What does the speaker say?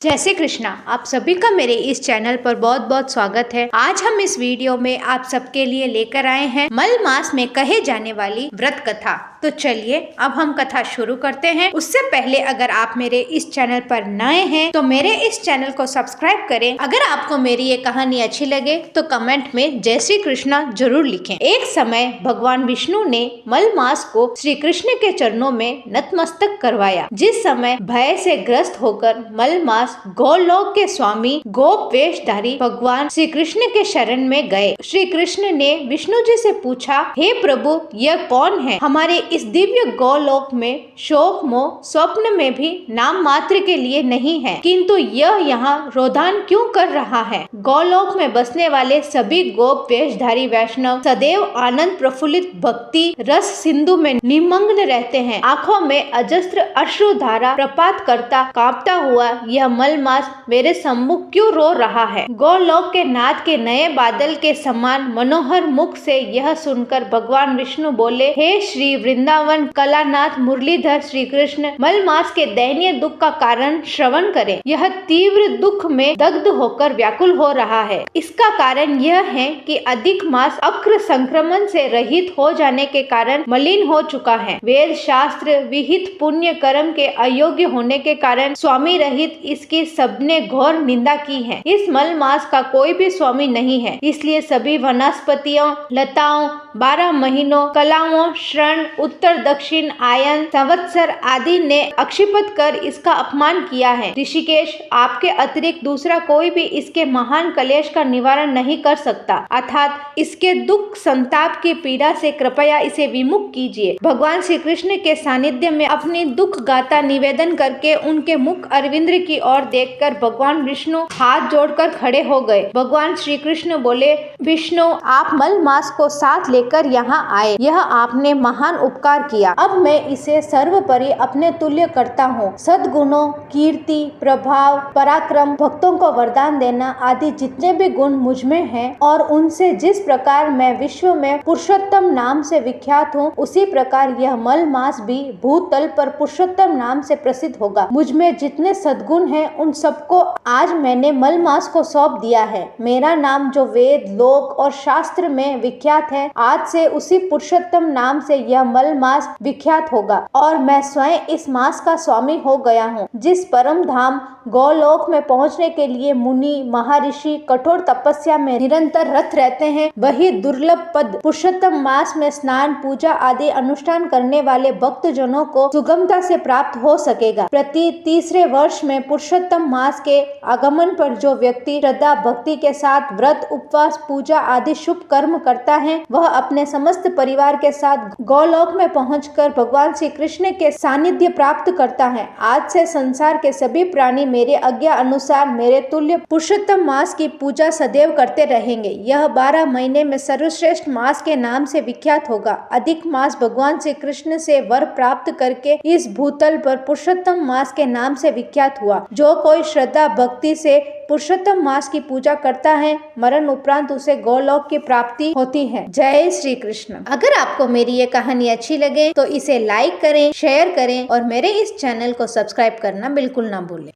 जय श्री कृष्णा। आप सभी का मेरे इस चैनल पर बहुत बहुत स्वागत है। आज हम इस वीडियो में आप सबके लिए लेकर आए हैं मल मास में कहे जाने वाली व्रत कथा। तो चलिए अब हम कथा शुरू करते हैं। उससे पहले अगर आप मेरे इस चैनल पर नए हैं तो मेरे इस चैनल को सब्सक्राइब करें। अगर आपको मेरी ये कहानी अच्छी लगे तो कमेंट में जय श्री कृष्णा जरूर लिखें। एक समय भगवान विष्णु ने मल मास को श्री कृष्ण के चरणों में नतमस्तक करवाया। जिस समय भय से ग्रस्त होकर मल मास गोलोक के स्वामी गोप वेशधारी भगवान श्री कृष्ण के शरण में गए। श्री कृष्ण ने विष्णु जी से पूछा, हे प्रभु, यह कौन है? हमारे इस दिव्य गोलोक में शोक मोह स्वप्न में भी नाम मात्र के लिए नहीं है, किंतु यह यहाँ रोदन क्यों कर रहा है? गोलोक में बसने वाले सभी गोप वेशधारी वैष्णव सदैव आनंद प्रफुल्लित भक्ति रस सिंधु में निमग्न रहते हैं। आंखों में अजस्त्र अश्रुधारा प्रपात करता कांपता हुआ यह मल मास मेरे सम्मुख क्यों रो रहा है? गोलोक के नाथ के नए बादल के समान मनोहर मुख से यह सुनकर भगवान विष्णु बोले, हे श्री वृंदावन कलानाथ मुरलीधर श्री कृष्ण, मल मास के दयनीय दुख का कारण श्रवण करें। यह तीव्र दुख में दग्ध होकर व्याकुल हो रहा है। इसका कारण यह है कि अधिक मास अक्र संक्रमण से रहित हो जाने के कारण मलिन हो चुका है। वेद शास्त्र विहित पुण्य कर्म के अयोग्य होने के कारण स्वामी रहित इसकी सबने घोर निंदा की है। इस मल मास का कोई भी स्वामी नहीं है, इसलिए सभी वनस्पतियों, लताओं, 12 महीनों, कलाओं, श्रण, उत्तर दक्षिण, आयन, संवत्सर आदि ने अक्षिपत कर इसका अपमान किया है। ऋषिकेश, आपके अतिरिक्त दूसरा कोई भी इसके महान कलेश का निवारण नहीं कर सकता, अर्थात इसके दुख संताप की पीड़ा से कृपया इसे विमुख कीजिए। भगवान श्री कृष्ण के सानिध्य में अपनी दुख गाथा निवेदन करके उनके मुख अरविंद की ओर देखकर भगवान विष्णु हाथ जोड़कर खड़े हो गए। भगवान श्री कृष्ण बोले, विष्णु, आप मल मास को साथ लेकर यहाँ आए, यह आपने महान उपकार किया। अब मैं इसे सर्वोपरि अपने तुल्य करता हूँ। सद्गुणों, कीर्ति, प्रभाव, पराक्रम, भक्तों को वरदान देना आदि जितने भी गुण मुझ में हैं और उनसे जिस प्रकार मैं विश्व में पुरुषोत्तम नाम से विख्यात हूँ, उसी प्रकार यह मल मास भी भूतल पर पुरुषोत्तम नाम से प्रसिद्ध होगा। मुझ में जितने सद्गुण हैं उन सबको आज मैंने मल मास को सौंप दिया है। मेरा नाम जो वेद, लोक और शास्त्र में विख्यात है, आज से उसी पुरुषोत्तम नाम से यह मल मास विख्यात होगा और मैं स्वयं इस मास का स्वामी हो गया हूँ। जिस परम धाम गोलोक में पहुँचने के लिए मुनि महर्षि कठोर तपस्या में निरंतर रत रहते हैं, वही दुर्लभ पद पुरुषोत्तम मास में स्नान, पूजा आदि अनुष्ठान करने वाले भक्त जनों को सुगमता से प्राप्त हो सकेगा। प्रति तीसरे वर्ष में पुरुषोत्तम मास के आगमन पर जो व्यक्ति श्रद्धा भक्ति के साथ व्रत, उपवास, पूजा आदि शुभ कर्म करता है, वह अपने समस्त परिवार के साथ गोलोक में पहुंचकर भगवान श्री कृष्ण के सानिध्य प्राप्त करता है। आज से संसार के सभी प्राणी मेरे आज्ञा अनुसार मेरे तुल्य पुरुषोत्तम मास की पूजा सदैव करते रहेंगे। यह 12 महीने में सर्वश्रेष्ठ मास के नाम से विख्यात होगा। अधिक मास भगवान श्री कृष्ण से वर प्राप्त करके इस भूतल पर पुरुषोत्तम मास के नाम से विख्यात हुआ। जो कोई श्रद्धा भक्ति से पुरुषोत्तम मास की पूजा करता है, मरण उपरांत उसे गोलोक की प्राप्ति होती है। जय श्री कृष्ण। अगर आपको मेरी ये कहानी अच्छी लगे तो इसे लाइक करें, शेयर करें और मेरे इस चैनल को सब्सक्राइब करना बिल्कुल ना भूलें।